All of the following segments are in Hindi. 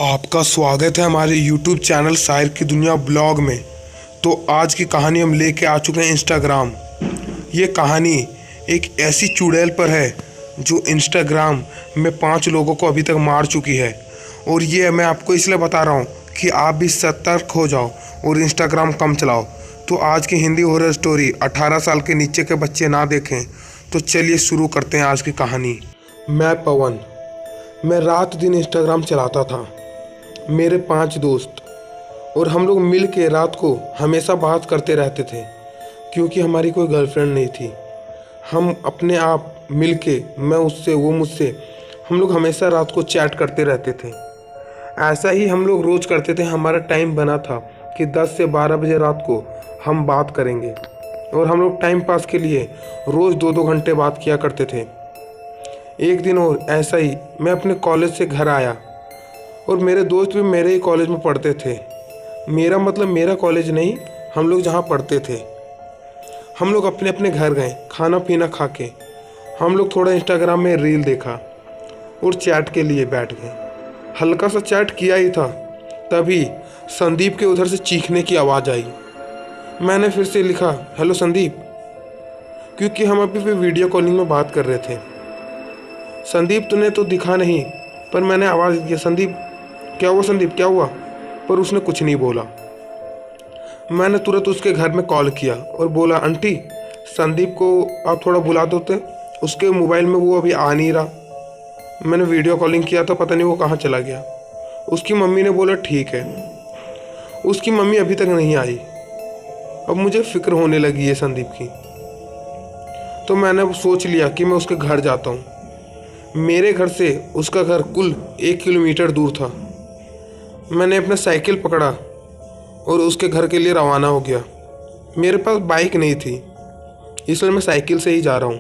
आपका स्वागत है हमारे YouTube चैनल शायर की दुनिया ब्लॉग में। तो आज की कहानी हम लेके आ चुके हैं इंस्टाग्राम। ये कहानी एक ऐसी चुड़ैल पर है जो इंस्टाग्राम में 5 लोगों को अभी तक मार चुकी है। और ये मैं आपको इसलिए बता रहा हूँ कि आप भी सतर्क हो जाओ और इंस्टाग्राम कम चलाओ। तो आज की हिंदी हॉरर स्टोरी 18 साल के नीचे के बच्चे ना देखें। तो चलिए शुरू करते हैं आज की कहानी। मैं पवन। मैं रात दिन इंस्टाग्राम चलाता था। मेरे 5 दोस्त और हम लोग मिल के रात को हमेशा बात करते रहते थे, क्योंकि हमारी कोई गर्लफ्रेंड नहीं थी। हम अपने आप मिल के, मैं उससे वो मुझसे, हम लोग हमेशा रात को चैट करते रहते थे। ऐसा ही हम लोग रोज़ करते थे। हमारा टाइम बना था कि 10 से 12 बजे रात को हम बात करेंगे, और हम लोग टाइम पास के लिए रोज़ 2-2 घंटे बात किया करते थे। एक दिन और ऐसा ही मैं अपने कॉलेज से घर आया और मेरे दोस्त भी मेरे ही कॉलेज में पढ़ते थे। मेरा मतलब मेरा कॉलेज नहीं, हम लोग जहाँ पढ़ते थे। हम लोग अपने अपने घर गए, खाना पीना खा के हम लोग थोड़ा इंस्टाग्राम में रील देखा और चैट के लिए बैठ गए। हल्का सा चैट किया ही था, तभी संदीप के उधर से चीखने की आवाज़ आई। मैंने फिर से लिखा, हेलो संदीप, क्योंकि हम अभी भी वीडियो कॉलिंग में बात कर रहे थे। संदीप तूने तो दिखा नहीं, पर मैंने आवाज़ दिया, संदीप क्या हुआ, संदीप क्या हुआ, पर उसने कुछ नहीं बोला। मैंने तुरंत उसके घर में कॉल किया और बोला, आंटी संदीप को आप थोड़ा बुला दोते, उसके मोबाइल में वो अभी आ नहीं रहा। मैंने वीडियो कॉलिंग किया था, पता नहीं वो कहाँ चला गया। उसकी मम्मी ने बोला ठीक है। उसकी मम्मी अभी तक नहीं आई। अब मुझे फिक्र होने लगी है संदीप की। तो मैंने सोच लिया कि मैं उसके घर जाता हूँ। मेरे घर से उसका घर कुल 1 किलोमीटर दूर था। मैंने अपना साइकिल पकड़ा और उसके घर के लिए रवाना हो गया। मेरे पास बाइक नहीं थी, इसलिए मैं साइकिल से ही जा रहा हूँ।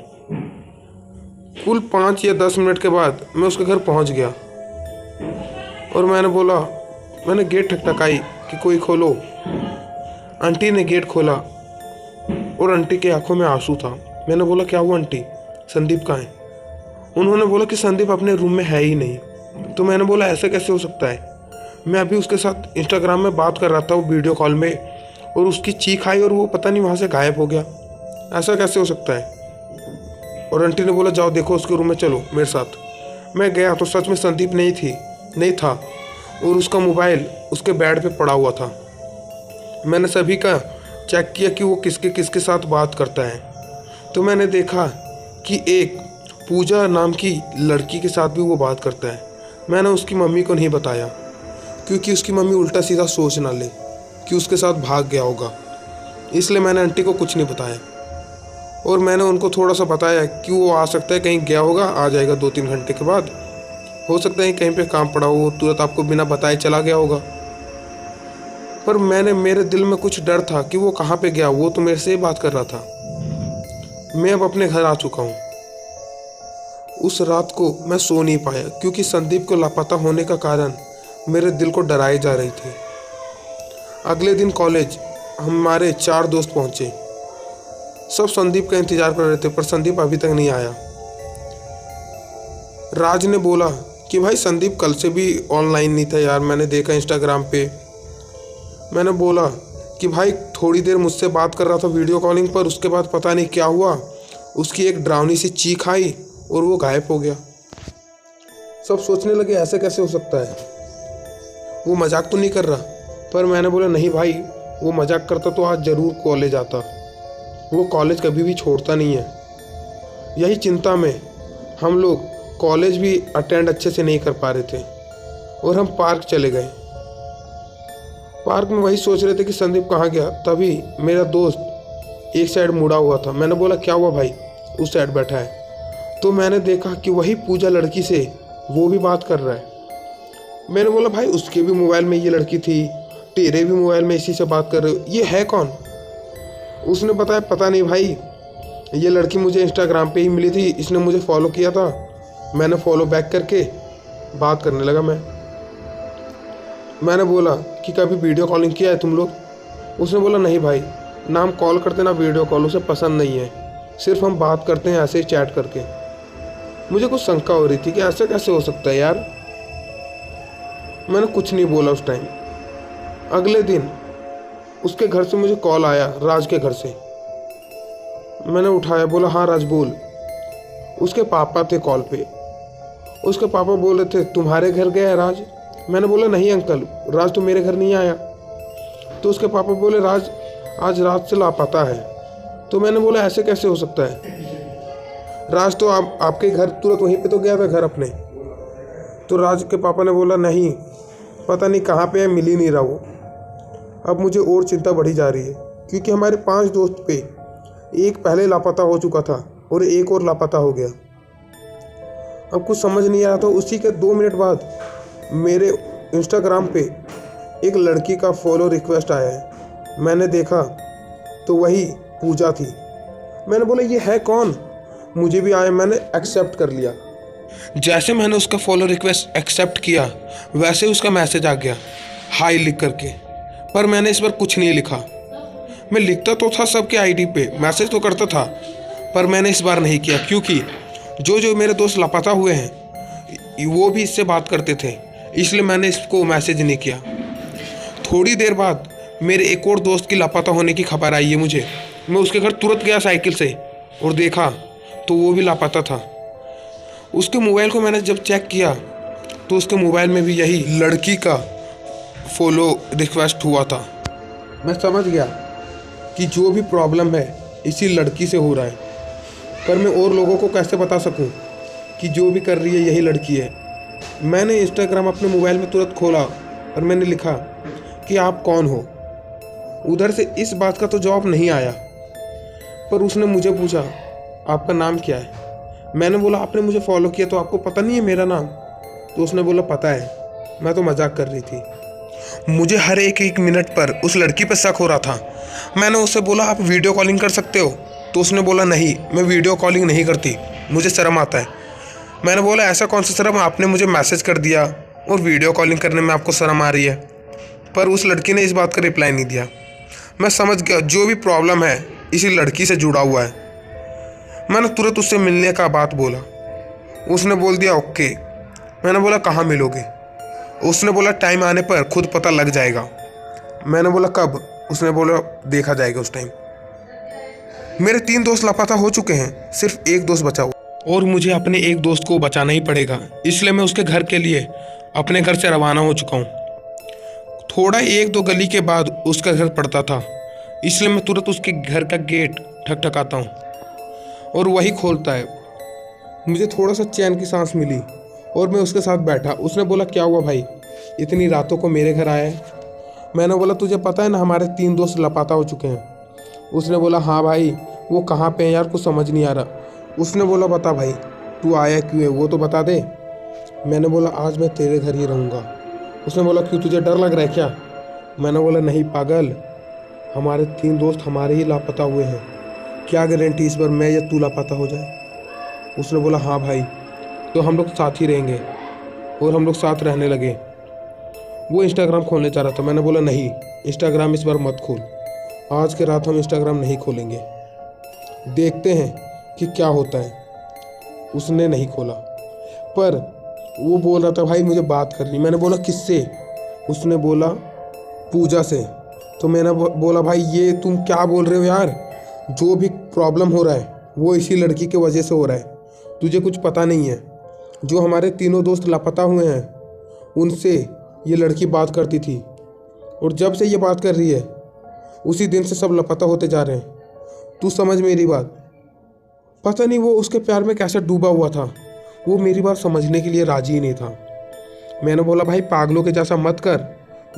कुल 5 या 10 मिनट के बाद मैं उसके घर पहुँच गया और मैंने गेट ठकठकाई कि कोई खोलो। आंटी ने गेट खोला और आंटी की आंखों में आंसू था। मैंने बोला, क्या हुआ आंटी, संदीप कहाँ है? उन्होंने बोला कि संदीप अपने रूम में है ही नहीं। तो मैंने बोला, ऐसा कैसे हो सकता है? मैं अभी उसके साथ इंस्टाग्राम में बात कर रहा था, वो वीडियो कॉल में, और उसकी चीख आई और वो पता नहीं वहाँ से गायब हो गया। ऐसा कैसे हो सकता है? और आंटी ने बोला, जाओ देखो उसके रूम में, चलो मेरे साथ। मैं गया तो सच में संदीप नहीं था, और उसका मोबाइल उसके बेड पे पड़ा हुआ था। मैंने सभी का चेक किया कि वो किसके किसके साथ बात करता है। तो मैंने देखा कि एक पूजा नाम की लड़की के साथ भी वो बात करता है। मैंने उसकी मम्मी को नहीं बताया, क्योंकि उसकी मम्मी उल्टा सीधा सोच ना ले कि उसके साथ भाग गया होगा। इसलिए मैंने आंटी को कुछ नहीं बताया। और मैंने उनको थोड़ा सा बताया कि वो आ सकता है, कहीं गया होगा, आ जाएगा 2-3 घंटे के बाद। हो सकता है कहीं पे काम पड़ा हो, तुरंत आपको बिना बताए चला गया होगा। पर मेरे दिल में कुछ डर था कि वो कहाँ पे गया। वो तो मेरे से ही बात कर रहा था। मैं अब अपने घर आ चुका हूँ। उस रात को मैं सो नहीं पाया, क्योंकि संदीप को लापता होने का कारण मेरे दिल को डराए जा रही थी। अगले दिन कॉलेज हमारे 4 दोस्त पहुंचे। सब संदीप का इंतजार कर रहे थे, पर संदीप अभी तक नहीं आया। राज ने बोला कि भाई संदीप कल से भी ऑनलाइन नहीं था यार, मैंने देखा इंस्टाग्राम पे। मैंने बोला कि भाई थोड़ी देर मुझसे बात कर रहा था वीडियो कॉलिंग पर, उसके बाद पता नहीं क्या हुआ, उसकी एक डरावनी सी चीख आई और वो गायब हो गया। सब सोचने लगे ऐसे कैसे हो सकता है, वो मजाक तो नहीं कर रहा। पर मैंने बोला, नहीं भाई, वो मजाक करता तो आज ज़रूर कॉलेज आता। वो कॉलेज कभी भी छोड़ता नहीं है। यही चिंता में हम लोग कॉलेज भी अटेंड अच्छे से नहीं कर पा रहे थे, और हम पार्क चले गए। पार्क में वही सोच रहे थे कि संदीप कहाँ गया, तभी मेरा दोस्त एक साइड मुड़ा हुआ था। मैंने बोला, क्या हुआ भाई? उस साइड बैठा है। तो मैंने देखा कि वही पूजा लड़की से वो भी बात कर रहा है। मैंने बोला, भाई उसके भी मोबाइल में ये लड़की थी, तेरे भी मोबाइल में इसी से बात कर रहे हो, ये है कौन? उसने बताया, पता नहीं भाई, ये लड़की मुझे इंस्टाग्राम पे ही मिली थी, इसने मुझे फॉलो किया था, मैंने फॉलो बैक करके बात करने लगा। मैंने बोला कि कभी वीडियो कॉलिंग किया है तुम लोग? उसने बोला, नहीं भाई, ना हम कॉल करते ना वीडियो कॉल, उसे पसंद नहीं है, सिर्फ हम बात करते हैं ऐसे ही चैट करके। मुझे कुछ शंका हो रही थी कि ऐसा कैसे हो सकता है यार। मैंने कुछ नहीं बोला उस टाइम। अगले दिन उसके घर से मुझे कॉल आया, राज के घर से। मैंने उठाया, बोला हाँ राज बोल। उसके पापा थे कॉल पे। उसके पापा बोल रहे थे तुम्हारे घर गया है राज? मैंने बोला नहीं अंकल, राज तो मेरे घर नहीं आया। तो उसके पापा बोले राज आज रात से लापता है। तो मैंने बोला ऐसे कैसे हो सकता है, राज तो आपके घर तुरंत वहीं पे तो गया था घर अपने। तो राज के पापा ने बोला नहीं, पता नहीं कहाँ पे है, मिल ही नहीं रहा वो। अब मुझे और चिंता बढ़ी जा रही है, क्योंकि हमारे 5 दोस्त पे एक पहले लापता हो चुका था और एक और लापता हो गया। अब कुछ समझ नहीं आ रहा था। उसी के 2 मिनट बाद मेरे इंस्टाग्राम पे एक लड़की का फॉलो रिक्वेस्ट आया है। मैंने देखा तो वही पूजा थी। मैंने बोला ये है कौन? मुझे भी आया, मैंने एक्सेप्ट कर लिया। जैसे मैंने उसका फॉलो रिक्वेस्ट एक्सेप्ट किया वैसे उसका मैसेज आ गया हाय लिख करके। पर मैंने इस बार कुछ नहीं लिखा। मैं लिखता तो था सबके आईडी पे, मैसेज तो करता था, पर मैंने इस बार नहीं किया, क्योंकि जो मेरे दोस्त लापता हुए हैं वो भी इससे बात करते थे, इसलिए मैंने इसको मैसेज नहीं किया। थोड़ी देर बाद मेरे एक और दोस्त की लापता होने की खबर आई है मुझे। मैं उसके घर तुरंत गया साइकिल से और देखा तो वो भी लापता था। उसके मोबाइल को मैंने जब चेक किया तो उसके मोबाइल में भी यही लड़की का फॉलो रिक्वेस्ट हुआ था। मैं समझ गया कि जो भी प्रॉब्लम है इसी लड़की से हो रहा है, पर मैं और लोगों को कैसे बता सकूं कि जो भी कर रही है यही लड़की है। मैंने इंस्टाग्राम अपने मोबाइल में तुरंत खोला और मैंने लिखा कि आप कौन हो। उधर से इस बात का तो जवाब नहीं आया, पर उसने मुझे पूछा आपका नाम क्या है। मैंने बोला आपने मुझे फॉलो किया तो आपको पता नहीं है मेरा नाम? तो उसने बोला पता है, मैं तो मजाक कर रही थी। मुझे हर एक मिनट पर उस लड़की पर शक हो रहा था। मैंने उससे बोला आप वीडियो कॉलिंग कर सकते हो? तो उसने बोला नहीं, मैं वीडियो कॉलिंग नहीं करती, मुझे शर्म आता है। मैंने बोला ऐसा कौन सा शर्म, आपने मुझे मैसेज कर दिया और वीडियो कॉलिंग करने में आपको शर्म आ रही है? पर उस लड़की ने इस बात का रिप्लाई नहीं दिया। मैं समझ गया जो भी प्रॉब्लम है इसी लड़की से जुड़ा हुआ है। मैंने तुरंत उससे मिलने का बात बोला। उसने बोल दिया ओके। मैंने बोला कहाँ मिलोगे? उसने बोला टाइम आने पर खुद पता लग जाएगा। मैंने बोला कब? उसने बोला देखा जाएगा उस टाइम। मेरे 3 दोस्त लापता हो चुके हैं, सिर्फ एक दोस्त बचा हुआ और मुझे अपने एक दोस्त को बचाना ही पड़ेगा, इसलिए मैं उसके घर के लिए अपने घर से रवाना हो चुका हूँ। थोड़ा 1-2 गली के बाद उसका घर पड़ता था, इसलिए मैं तुरंत उसके घर का गेट ठकठकाता हूँ और वही खोलता है। मुझे थोड़ा सा चैन की सांस मिली और मैं उसके साथ बैठा। उसने बोला क्या हुआ भाई, इतनी रातों को मेरे घर आया है? मैंने बोला तुझे पता है ना हमारे 3 दोस्त लापता हो चुके हैं। उसने बोला हाँ भाई, वो कहाँ पे हैं यार, कुछ समझ नहीं आ रहा। उसने बोला बता भाई तू आया क्यों है, वो तो बता दे। मैंने बोला आज मैं तेरे घर ही रहूँगा। उसने बोला क्यों, तुझे डर लग रहा है क्या? मैंने बोला नहीं पागल, हमारे 3 दोस्त हमारे ही लापता हुए हैं, क्या गारंटी इस बार मैं या तू लापता हो जाए? उसने बोला हाँ भाई, तो हम लोग साथ ही रहेंगे। और हम लोग साथ रहने लगे। वो इंस्टाग्राम खोलने चाह रहा था। मैंने बोला नहीं, इंस्टाग्राम इस बार मत खोल, आज के रात हम इंस्टाग्राम नहीं खोलेंगे, देखते हैं कि क्या होता है। उसने नहीं खोला, पर वो बोल रहा था भाई मुझे बात करनी। मैंने बोला किससे? उसने बोला पूजा से। तो मैंने बोला भाई ये तुम क्या बोल रहे हो यार, जो भी प्रॉब्लम हो रहा है वो इसी लड़की के वजह से हो रहा है, तुझे कुछ पता नहीं है। जो हमारे 3 दोस्त लापता हुए हैं उनसे ये लड़की बात करती थी, और जब से ये बात कर रही है उसी दिन से सब लापता होते जा रहे हैं। तू समझ मेरी बात। पता नहीं वो उसके प्यार में कैसे डूबा हुआ था, वो मेरी बात समझने के लिए राजी ही नहीं था। मैंने बोला भाई पागलों के जैसा मत कर।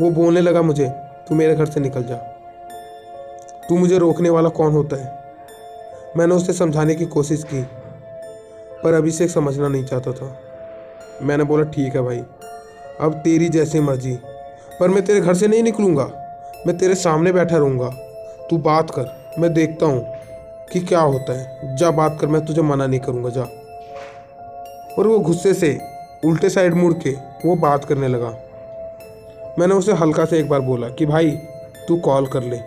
वो बोलने लगा मुझे तू मेरे घर से निकल जा, तू मुझे रोकने वाला कौन होता है? मैंने उसे समझाने की कोशिश की, पर अभिषेक समझना नहीं चाहता था। मैंने बोला ठीक है भाई, अब तेरी जैसी मर्जी, पर मैं तेरे घर से नहीं निकलूँगा, मैं तेरे सामने बैठा रहूँगा। तू बात कर, मैं देखता हूँ कि क्या होता है। जा बात कर, मैं तुझे मना नहीं करूँगा, जा। और वो गुस्से से उल्टे साइड मुड़ के वो बात करने लगा। मैंने उसे हल्का से एक बार बोला कि भाई तू कॉल कर ले।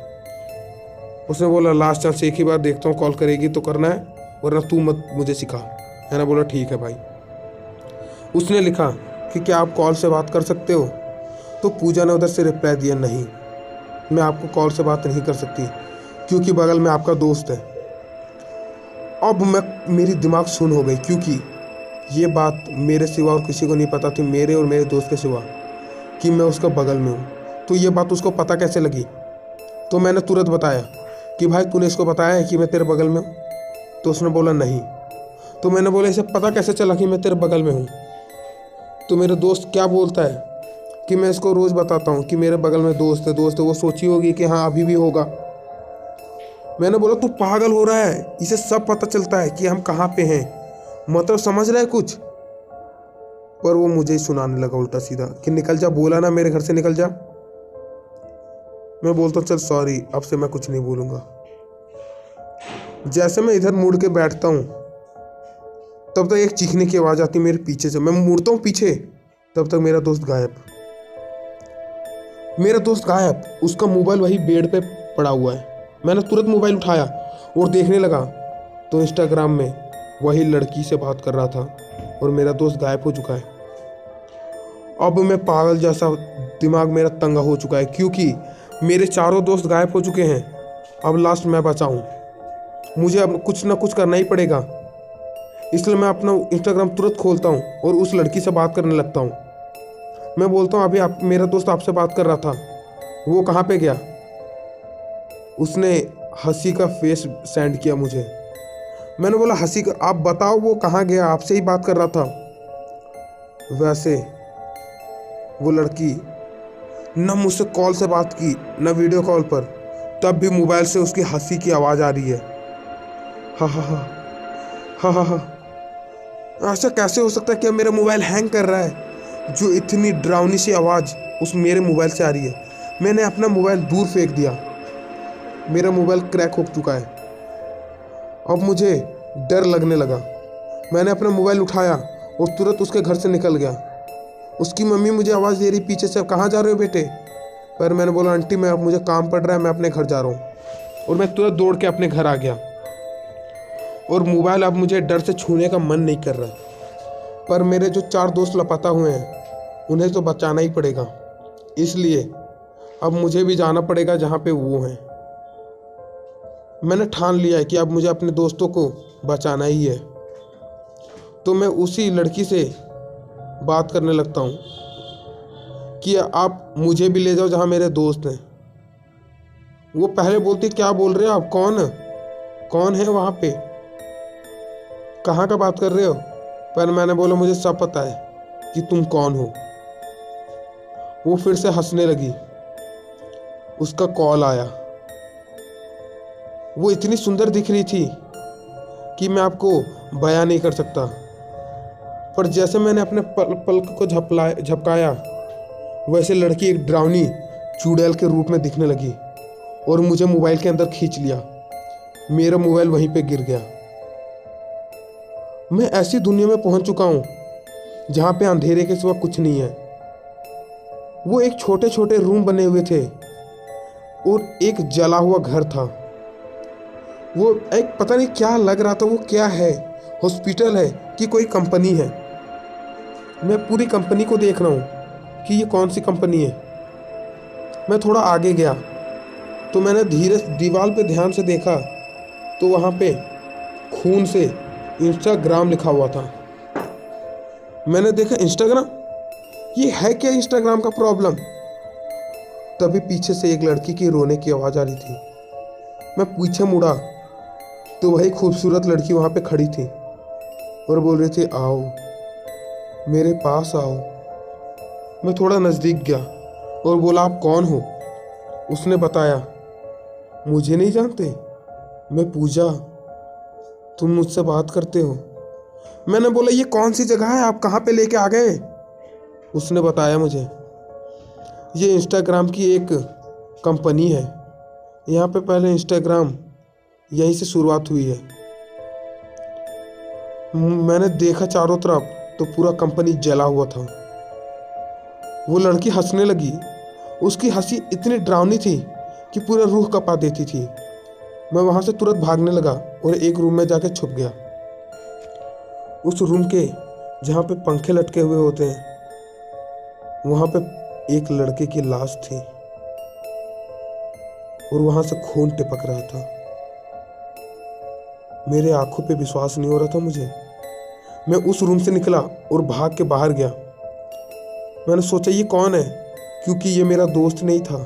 उसने बोला लास्ट चांस, एक ही बार देखता हूँ, कॉल करेगी तो करना है वरना तू मत मुझे सिखा। मैंने बोला ठीक है भाई। उसने लिखा कि क्या आप कॉल से बात कर सकते हो? तो पूजा ने उधर से रिप्लाई दिया, नहीं मैं आपको कॉल से बात नहीं कर सकती क्योंकि बगल में आपका दोस्त है। अब मेरी दिमाग सुन हो गई क्योंकि ये बात मेरे सिवा और किसी को नहीं पता थी, मेरे और मेरे दोस्त के सिवा, कि मैं उसका बगल में हूँ। तो ये बात उसको पता कैसे लगी? तो मैंने तुरंत बताया कि भाई तूने इसको बताया है कि मैं तेरे बगल में हूँ? तो उसने बोला नहीं। तो मैंने बोला इसे पता कैसे चला कि मैं तेरे बगल में हूँ? तो मेरा दोस्त क्या बोलता है कि मैं इसको रोज़ बताता हूँ कि मेरे बगल में दोस्त है दोस्त है, वो सोची होगी कि हाँ अभी भी होगा। मैंने बोला तू पागल हो रहा है, इसे सब पता चलता है कि हम कहाँ पे हैं, मतलब समझ रहा है कुछ? पर वो मुझे ही सुनाने लगा उल्टा सीधा कि निकल जा, बोला ना मेरे घर से निकल जा। मैं बोलता हूँ चल सॉरी, अब से मैं कुछ नहीं बोलूँगा। जैसे मैं इधर मुड़ के बैठता हूँ तब तक एक चीखने की आवाज़ आती है मेरे पीछे से। मैं मुड़ता हूँ पीछे, तब तक मेरा दोस्त गायब। उसका मोबाइल वही बेड पे पड़ा हुआ है। मैंने तुरंत मोबाइल उठाया और देखने लगा तो इंस्टाग्राम में वही लड़की से बात कर रहा था और मेरा दोस्त गायब हो चुका है। अब मैं पागल जैसा, दिमाग मेरा तंगा हो चुका है क्योंकि मेरे चारों दोस्त गायब हो चुके हैं। अब लास्ट मैं बचा हूँ, मुझे अब कुछ ना कुछ करना ही पड़ेगा। इसलिए मैं अपना इंस्टाग्राम तुरंत खोलता हूँ और उस लड़की से बात करने लगता हूँ। मैं बोलता हूँ अभी मेरा दोस्त आपसे बात कर रहा था, वो कहाँ पे गया? उसने हंसी का फेस सेंड किया मुझे। मैंने बोला हंसी का, आप बताओ वो कहाँ गया, आपसे ही बात कर रहा था। वैसे वो लड़की न मुझसे कॉल से बात की न वीडियो कॉल पर, तब भी मोबाइल से उसकी हंसी की आवाज़ आ रही है। हा हा हा हा हा हा। ऐसा कैसे हो सकता है कि मेरा मोबाइल हैंग कर रहा है? जो इतनी डरावनी सी आवाज़ उस मेरे मोबाइल से आ रही है। मैंने अपना मोबाइल दूर फेंक दिया, मेरा मोबाइल क्रैक हो चुका है। अब मुझे डर लगने लगा। मैंने अपना मोबाइल उठाया और तुरंत उसके घर से निकल गया। उसकी मम्मी मुझे आवाज़ दे रही पीछे से, कहाँ जा रहे हो बेटे? पर मैंने बोला आंटी मैं, अब मुझे काम पड़ रहा है, मैं अपने घर जा रहा हूँ। और मैं तुरंत दौड़ के अपने घर आ गया और मोबाइल अब मुझे डर से छूने का मन नहीं कर रहा। पर मेरे जो 4 दोस्त लापता हुए हैं उन्हें तो बचाना ही पड़ेगा, इसलिए अब मुझे भी जाना पड़ेगा जहाँ पे वो हैं। मैंने ठान लिया है कि अब मुझे अपने दोस्तों को बचाना ही है। तो मैं उसी लड़की से बात करने लगता हूँ कि आप मुझे भी ले जाओ जहाँ मेरे दोस्त हैं। वो पहले बोलती क्या बोल रहे हो आप, कौन है वहाँ पे, कहाँ का बात कर रहे हो? पर मैंने बोला मुझे सब पता है कि तुम कौन हो। वो फिर से हंसने लगी। उसका कॉल आया। वो इतनी सुंदर दिख रही थी कि मैं आपको बयां नहीं कर सकता। पर जैसे मैंने अपने पलक को झपकाया वैसे लड़की एक डरावनी चुड़ैल के रूप में दिखने लगी और मुझे मोबाइल के अंदर खींच लिया। मेरा मोबाइल वहीं पे गिर गया। मैं ऐसी दुनिया में पहुंच चुका हूं जहां पे अंधेरे के सिवा कुछ नहीं है। वो एक छोटे छोटे रूम बने हुए थे और एक जला हुआ घर था। वो एक पता नहीं क्या लग रहा था, वो क्या है, हॉस्पिटल है कि कोई कंपनी है? मैं पूरी कंपनी को देख रहा हूँ कि ये कौन सी कंपनी है। मैं थोड़ा आगे गया तो मैंने धीरे दीवार पे ध्यान से देखा तो वहाँ पे खून से इंस्टाग्राम लिखा हुआ था। मैंने देखा इंस्टाग्राम, ये है क्या इंस्टाग्राम का प्रॉब्लम? तभी पीछे से एक लड़की की रोने की आवाज़ आ रही थी। मैं पीछे मुड़ा तो वही खूबसूरत लड़की वहाँ पे खड़ी थी और बोल रही थी आओ मेरे पास आओ। मैं थोड़ा नज़दीक गया और बोला आप कौन हो? उसने बताया मुझे नहीं जानते, मैं पूजा, तुम मुझसे बात करते हो। मैंने बोला ये कौन सी जगह है, आप कहाँ पे लेके आ गए? उसने बताया मुझे ये इंस्टाग्राम की एक कंपनी है, यहाँ पे पहले इंस्टाग्राम यहीं से शुरुआत हुई है। मैंने देखा चारों तरफ तो पूरा कंपनी जला हुआ था। वो लड़की हंसने लगी। उसकी हंसी इतनी डरावनी थी कि पूरा रूह कँपा देती थी। मैं वहाँ से तुरंत भागने लगा और एक रूम में जाके छुप गया। उस रूम के जहाँ पे पंखे लटके हुए होते हैं वहाँ पे एक लड़के की लाश थी और वहां से खून टपक रहा था। मेरे आंखों पे विश्वास नहीं हो रहा था मुझे। मैं उस रूम से निकला और भाग के बाहर गया। मैंने सोचा ये कौन है, क्योंकि ये मेरा दोस्त नहीं था,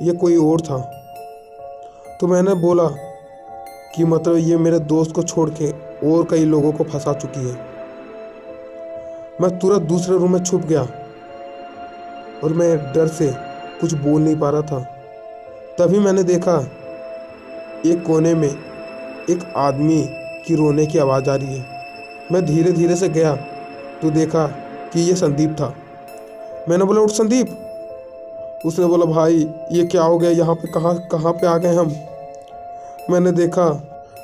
ये कोई और था। तो मैंने बोला कि मतलब ये मेरे दोस्त को छोड़ के और कई लोगों को फंसा चुकी है। मैं तुरंत दूसरे रूम में छुप गया और मैं डर से कुछ बोल नहीं पा रहा था। तभी मैंने देखा एक कोने में एक आदमी की रोने की आवाज़ आ रही है। मैं धीरे धीरे से गया तो देखा कि ये संदीप था। मैंने बोला, उठ संदीप। उसने बोला, भाई ये क्या हो गया, यहाँ पे कहाँ पे आ गए हम। मैंने देखा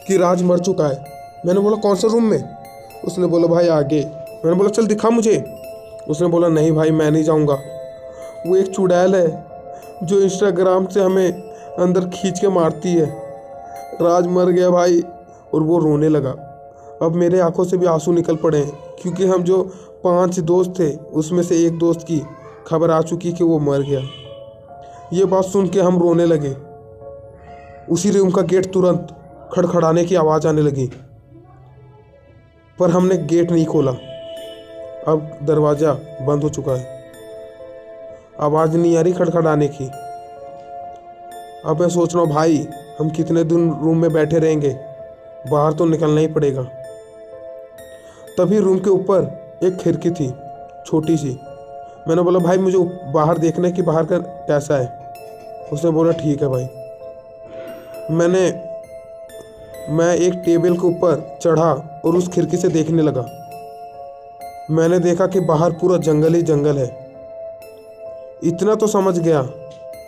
कि राज मर चुका है। मैंने बोला, कौन से रूम में। उसने बोला, भाई आगे। मैंने बोला, चल दिखा मुझे। उसने बोला, नहीं भाई मैं नहीं जाऊँगा। वो एक चुड़ैल है जो इंस्टाग्राम से हमें अंदर खींच के मारती है। राज मर गया भाई। और वो रोने लगा। अब मेरे आंखों से भी आंसू निकल पड़े हैं, क्योंकि हम जो 5 दोस्त थे उसमें से एक दोस्त की खबर आ चुकी कि वो मर गया। ये बात सुन के हम रोने लगे। उसी रूम का गेट तुरंत खड़खड़ाने की आवाज़ आने लगी, पर हमने गेट नहीं खोला। अब दरवाज़ा बंद हो चुका है, आवाज़ नहीं आ रही खड़खड़ाने की। अब मैं सोच रहा हूँ भाई हम कितने दिन रूम में बैठे रहेंगे, बाहर तो निकलना ही पड़ेगा। तभी रूम के ऊपर एक खिड़की थी छोटी सी। मैंने बोला, भाई मुझे बाहर देखना है कि बाहर का कैसा है। उसने बोला, ठीक है भाई। मैं एक टेबल के ऊपर चढ़ा और उस खिड़की से देखने लगा। मैंने देखा कि बाहर पूरा जंगल ही जंगल है। इतना तो समझ गया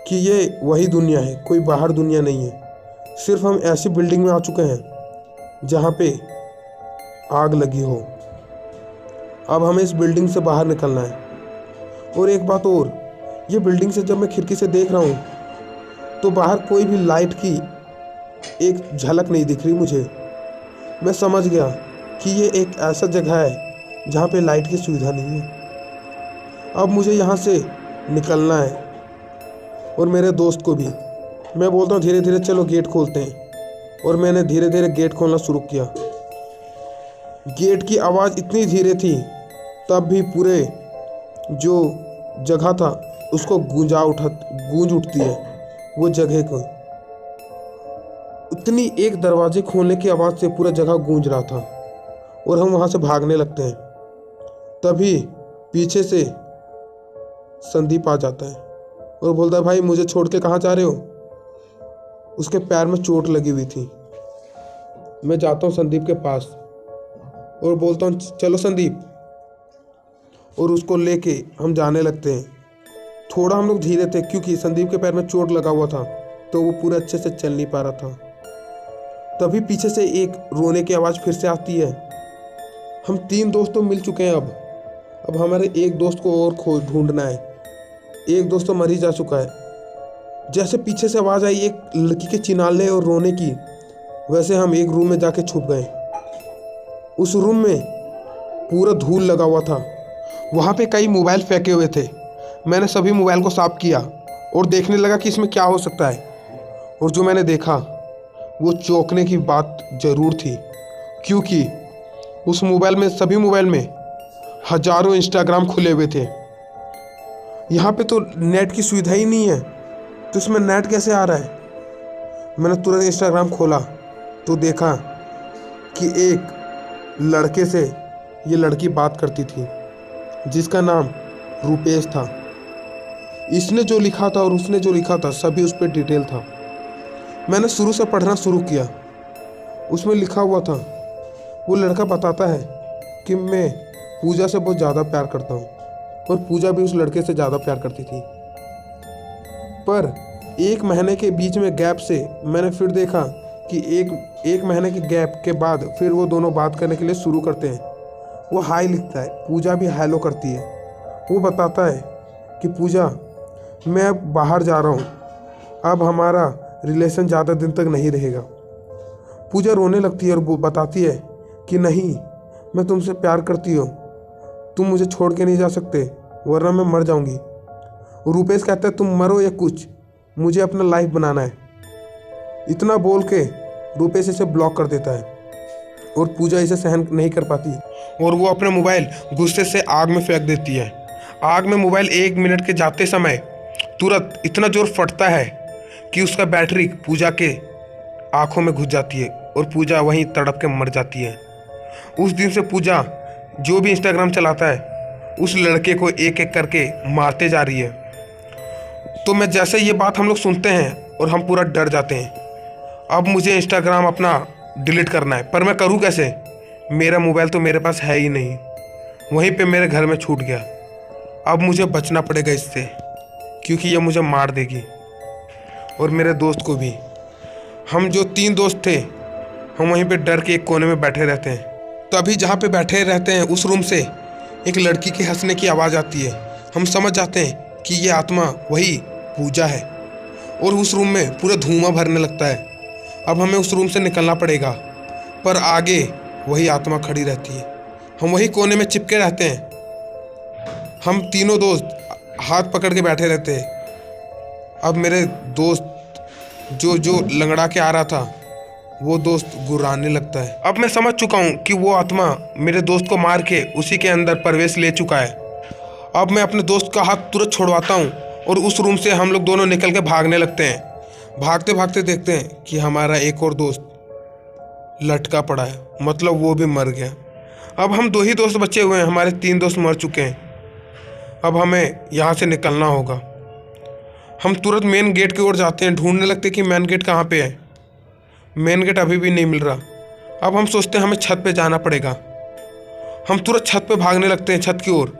कि ये वही दुनिया है, कोई बाहर दुनिया नहीं है। सिर्फ हम ऐसी बिल्डिंग में आ चुके हैं जहाँ पे आग लगी हो। अब हमें इस बिल्डिंग से बाहर निकलना है। और एक बात और, ये बिल्डिंग से जब मैं खिड़की से देख रहा हूँ तो बाहर कोई भी लाइट की एक झलक नहीं दिख रही मुझे। मैं समझ गया कि ये एक ऐसा जगह है जहाँ पे लाइट की सुविधा नहीं है। अब मुझे यहाँ से निकलना है और मेरे दोस्त को भी। मैं बोलता हूँ, धीरे धीरे चलो गेट खोलते हैं। और मैंने धीरे धीरे गेट खोलना शुरू किया। गेट की आवाज़ इतनी धीरे थी तब भी पूरे जो जगह था उसको गूंज उठती है वो जगह को। उतनी एक दरवाजे खोलने की आवाज़ से पूरा जगह गूंज रहा था और हम वहाँ से भागने लगते हैं। तभी पीछे से संदीप आ जाता है और बोलता है, भाई मुझे छोड़ के कहाँ जा रहे हो। उसके पैर में चोट लगी हुई थी। मैं जाता हूँ संदीप के पास और बोलता हूँ, चलो संदीप। और उसको लेके हम जाने लगते हैं। थोड़ा हम लोग धीरे थे क्योंकि संदीप के पैर में चोट लगा हुआ था तो वो पूरा अच्छे से चल नहीं पा रहा था। तभी पीछे से एक रोने की आवाज़ फिर से आती है। हम 3 दोस्त तो मिल चुके हैं। अब हमारे एक दोस्त को और ढूंढना है। एक दोस्त तो मर ही जा चुका है। जैसे पीछे से आवाज़ आई एक लड़की के चिल्लाने और रोने की, वैसे हम एक रूम में जाके छुप गए। उस रूम में पूरा धूल लगा हुआ था। वहाँ पे कई मोबाइल फेंके हुए थे। मैंने सभी मोबाइल को साफ किया और देखने लगा कि इसमें क्या हो सकता है। और जो मैंने देखा वो चौंकने की बात ज़रूर थी, क्योंकि उस मोबाइल में, सभी मोबाइल में हजारों इंस्टाग्राम खुले हुए थे। यहाँ पे तो नेट की सुविधा ही नहीं है, तो इसमें नेट कैसे आ रहा है। मैंने तुरंत इंस्टाग्राम खोला तो देखा कि एक लड़के से ये लड़की बात करती थी जिसका नाम रुपेश था। इसने जो लिखा था और उसने जो लिखा था सभी उस पर डिटेल था। मैंने शुरू से पढ़ना शुरू किया। उसमें लिखा हुआ था, वो लड़का बताता है कि मैं पूजा से बहुत ज़्यादा प्यार करता हूँ और पूजा भी उस लड़के से ज़्यादा प्यार करती थी। पर 1 महीने के बीच में गैप से मैंने फिर देखा कि एक महीने के गैप के बाद फिर वो दोनों बात करने के लिए शुरू करते हैं। वो हाय लिखता है, पूजा भी हेलो करती है। वो बताता है कि पूजा मैं अब बाहर जा रहा हूँ, अब हमारा रिलेशन ज़्यादा दिन तक नहीं रहेगा। पूजा रोने लगती है और वो बताती है कि नहीं, मैं तुमसे प्यार करती हूँ, तुम मुझे छोड़ के नहीं जा सकते वरना मैं मर जाऊँगी। रूपेश कहता है तुम मरो या कुछ, मुझे अपना लाइफ बनाना है। इतना बोल के रूपेश इसे ब्लॉक कर देता है और पूजा इसे सहन नहीं कर पाती और वो अपना मोबाइल गुस्से से आग में फेंक देती है। आग में मोबाइल 1 मिनट के जाते समय तुरंत इतना जोर फटता है कि उसका बैटरी पूजा के आंखों में घुस जाती है और पूजा वहीं तड़प के मर जाती है। उस दिन से पूजा जो भी इंस्टाग्राम चलाता है उस लड़के को एक एक करके मारते जा रही है। तो मैं जैसे ये बात हम लोग सुनते हैं और हम पूरा डर जाते हैं। अब मुझे इंस्टाग्राम अपना डिलीट करना है, पर मैं करूँ कैसे? मेरा मोबाइल तो मेरे पास है ही नहीं, वहीं पे मेरे घर में छूट गया। अब मुझे बचना पड़ेगा इससे, क्योंकि ये मुझे मार देगी और मेरे दोस्त को भी। हम जो 3 दोस्त थे हम वहीं पे डर के एक कोने में बैठे रहते हैं। तो अभी जहाँ पे बैठे रहते हैं उस रूम से एक लड़की के हंसने की आवाज़ आती है। हम समझ जाते हैं कि ये आत्मा वही पूजा है और उस रूम में पूरा धुआं भरने लगता है। अब हमें उस रूम से निकलना पड़ेगा, पर आगे वही आत्मा खड़ी रहती है। हम वही कोने में चिपके रहते हैं। हम तीनों दोस्त हाथ पकड़ के बैठे रहते हैं। अब मेरे दोस्त जो लंगड़ा के आ रहा था वो दोस्त गुर्राने लगता है। अब मैं समझ चुका हूँ कि वो आत्मा मेरे दोस्त को मार के उसी के अंदर प्रवेश ले चुका है। अब मैं अपने दोस्त का हाथ तुरंत छोड़वाता हूँ और उस रूम से हम लोग दोनों निकल के भागने लगते हैं। भागते भागते देखते हैं कि हमारा एक और दोस्त लटका पड़ा है, मतलब वो भी मर गया। अब हम 2 ही दोस्त बचे हुए हैं, हमारे 3 दोस्त मर चुके हैं। अब हमें यहाँ से निकलना होगा। हम तुरंत मेन गेट की ओर जाते हैं, ढूंढने लगते हैं कि मेन गेट कहाँ पे है। मेन गेट अभी भी नहीं मिल रहा। अब हम सोचते हैं हमें छत पे जाना पड़ेगा। हम तुरंत छत पे भागने लगते हैं, छत की ओर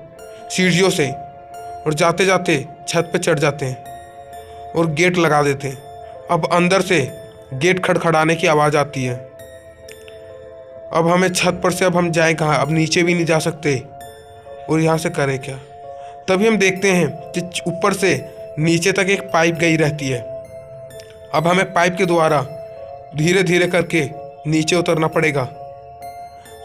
सीढ़ियों से, और जाते जाते छत पे चढ़ जाते हैं और गेट लगा देते हैं। अब अंदर से गेट खड़खड़ाने की आवाज़ आती है। अब हमें छत पर से अब हम जाएं कहाँ? अब नीचे भी नहीं जा सकते और यहाँ से करें क्या? तभी हम देखते हैं कि ऊपर से नीचे तक एक पाइप गई रहती है। अब हमें पाइप के द्वारा धीरे धीरे करके नीचे उतरना पड़ेगा।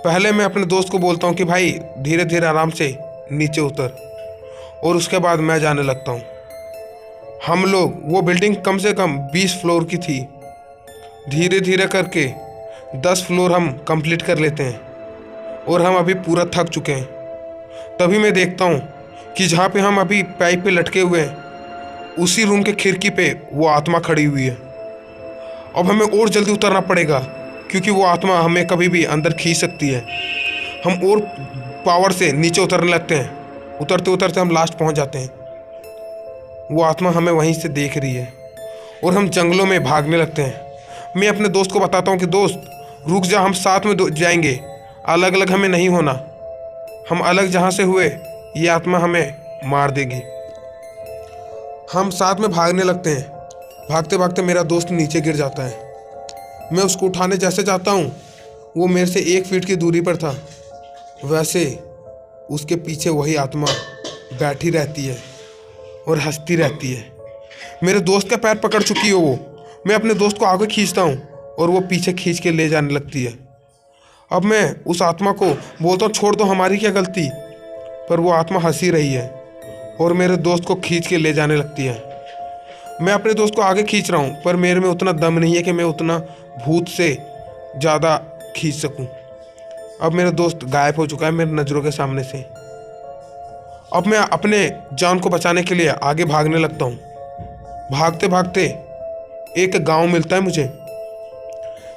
पहले मैं अपने दोस्त को बोलता हूँ कि भाई धीरे धीरे आराम से नीचे उतर, और उसके बाद मैं जाने लगता हूँ। हम लोग, वो बिल्डिंग कम से कम 20 फ्लोर की थी। धीरे धीरे करके 10 फ्लोर हम कंप्लीट कर लेते हैं और हम अभी पूरा थक चुके हैं। तभी मैं देखता हूँ कि जहाँ पे हम अभी पाइप पे लटके हुए हैं उसी रूम के खिड़की पे वो आत्मा खड़ी हुई है। अब हमें और जल्दी उतरना पड़ेगा, क्योंकि वो आत्मा हमें कभी भी अंदर खींच सकती है। हम और पावर से नीचे उतरने लगते हैं। उतरते उतरते हम लास्ट पहुंच जाते हैं। वो आत्मा हमें वहीं से देख रही है और हम जंगलों में भागने लगते हैं। मैं अपने दोस्त को बताता हूँ कि दोस्त रुक जा, हम साथ में जाएंगे, अलग अलग हमें नहीं होना। हम अलग जहाँ से हुए ये आत्मा हमें मार देगी। हम साथ में भागने लगते हैं। भागते भागते मेरा दोस्त नीचे गिर जाता है। मैं उसको उठाने जैसे जाता हूँ वो मेरे से 1 फीट की दूरी पर था। वैसे उसके पीछे वही आत्मा बैठी रहती है और हंसती रहती है। मेरे दोस्त का पैर पकड़ चुकी है वो। मैं अपने दोस्त को आगे खींचता हूँ और वो पीछे खींच के ले जाने लगती है। अब मैं उस आत्मा को बोलता हूँ छोड़ दो, हमारी क्या गलती, पर वो आत्मा हंसी रही है और मेरे दोस्त को खींच के ले जाने लगती है। मैं अपने दोस्त को आगे खींच रहा हूँ, पर मेरे में उतना दम नहीं है कि मैं उतना भूत से ज़्यादा खींच सकूँ। अब मेरा दोस्त गायब हो चुका है मेरी नज़रों के सामने से। अब मैं अपने जान को बचाने के लिए आगे भागने लगता हूँ। भागते भागते एक गांव मिलता है मुझे।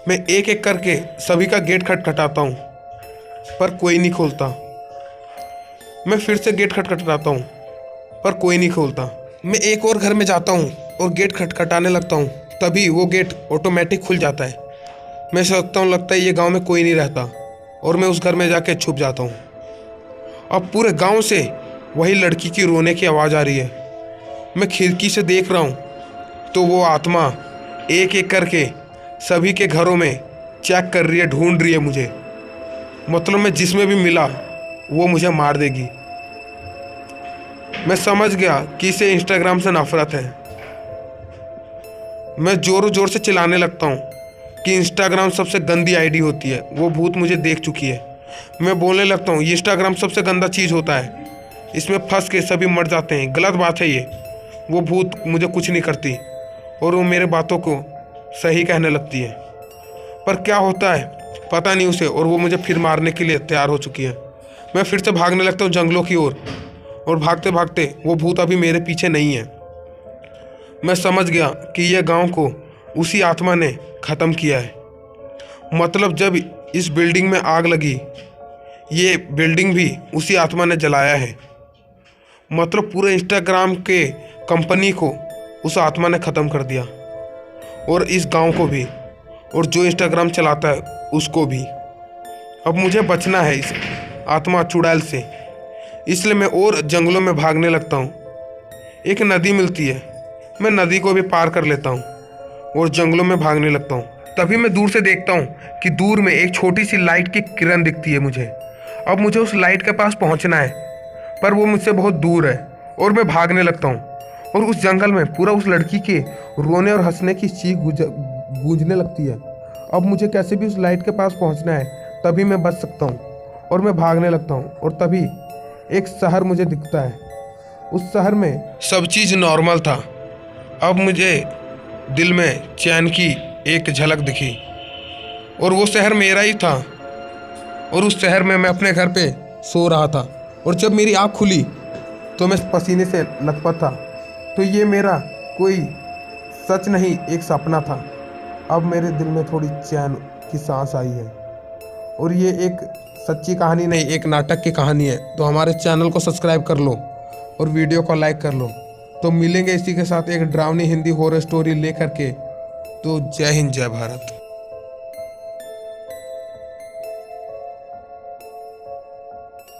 मैं एक एक करके सभी का गेट खटखटाता हूँ, पर कोई नहीं खोलता। मैं फिर से गेट खटखटाता हूँ, पर कोई नहीं खोलता। मैं एक और घर में जाता हूँ और गेट खटखटाने लगता हूँ, तभी वो गेट ऑटोमेटिक खुल जाता है। मैं सोचता हूँ लगता है ये गांव में कोई नहीं रहता, और मैं उस घर में जाके छुप जाता हूँ। अब पूरे गांव से वही लड़की की रोने की आवाज़ आ रही है। मैं खिड़की से देख रहा हूँ तो वो आत्मा एक एक करके सभी के घरों में चेक कर रही है, ढूंढ रही है मुझे। मतलब मैं जिसमें भी मिला वो मुझे मार देगी। मैं समझ गया कि इसे इंस्टाग्राम से नफरत है। मैं ज़ोरों ज़ोर से चिल्लाने लगता हूँ कि इंस्टाग्राम सबसे गंदी आईडी होती है। वो भूत मुझे देख चुकी है। मैं बोलने लगता हूँ ये इंस्टाग्राम सबसे गंदा चीज़ होता है, इसमें फंस के सभी मर जाते हैं, गलत बात है ये। वो भूत मुझे कुछ नहीं करती और वो मेरे बातों को सही कहने लगती है। पर क्या होता है पता नहीं उसे, और वो मुझे फिर मारने के लिए तैयार हो चुकी है। मैं फिर से भागने लगता हूँ जंगलों की ओर, और भागते भागते वो भूत अभी मेरे पीछे नहीं है। मैं समझ गया कि यह गांव को उसी आत्मा ने ख़त्म किया है। मतलब जब इस बिल्डिंग में आग लगी, ये बिल्डिंग भी उसी आत्मा ने जलाया है। मतलब पूरे इंस्टाग्राम के कंपनी को उस आत्मा ने ख़त्म कर दिया, और इस गांव को भी, और जो इंस्टाग्राम चलाता है उसको भी। अब मुझे बचना है इस आत्मा चुड़ैल से, इसलिए मैं और जंगलों में भागने लगता हूँ। एक नदी मिलती है, मैं नदी को भी पार कर लेता हूँ और जंगलों में भागने लगता हूँ। तभी मैं दूर से देखता हूँ कि दूर में एक छोटी सी लाइट की किरण दिखती है मुझे। अब मुझे उस लाइट के पास पहुँचना है, पर वो मुझसे बहुत दूर है, और मैं भागने लगता हूँ। और उस जंगल में पूरा उस लड़की के रोने और हंसने की चीख गूंजने लगती है। अब मुझे कैसे भी उस लाइट के पास पहुँचना है, तभी मैं बच सकता हूँ। और मैं भागने लगता हूँ, और तभी एक शहर मुझे दिखता है। उस शहर में सब चीज़ नॉर्मल था। अब मुझे दिल में चैन की एक झलक दिखी, और वो शहर मेरा ही था। और उस शहर में मैं अपने घर पे सो रहा था, और जब मेरी आँख खुली तो मैं पसीने से लथपथ था। तो ये मेरा कोई सच नहीं, एक सपना था। अब मेरे दिल में थोड़ी चैन की सांस आई है, और ये एक सच्ची कहानी नहीं, एक नाटक की कहानी है। तो हमारे चैनल को सब्सक्राइब कर लो और वीडियो को लाइक कर लो। तो मिलेंगे इसी के साथ एक डरावनी हिंदी हॉरर स्टोरी लेकर के। तो जय हिंद, जय भारत।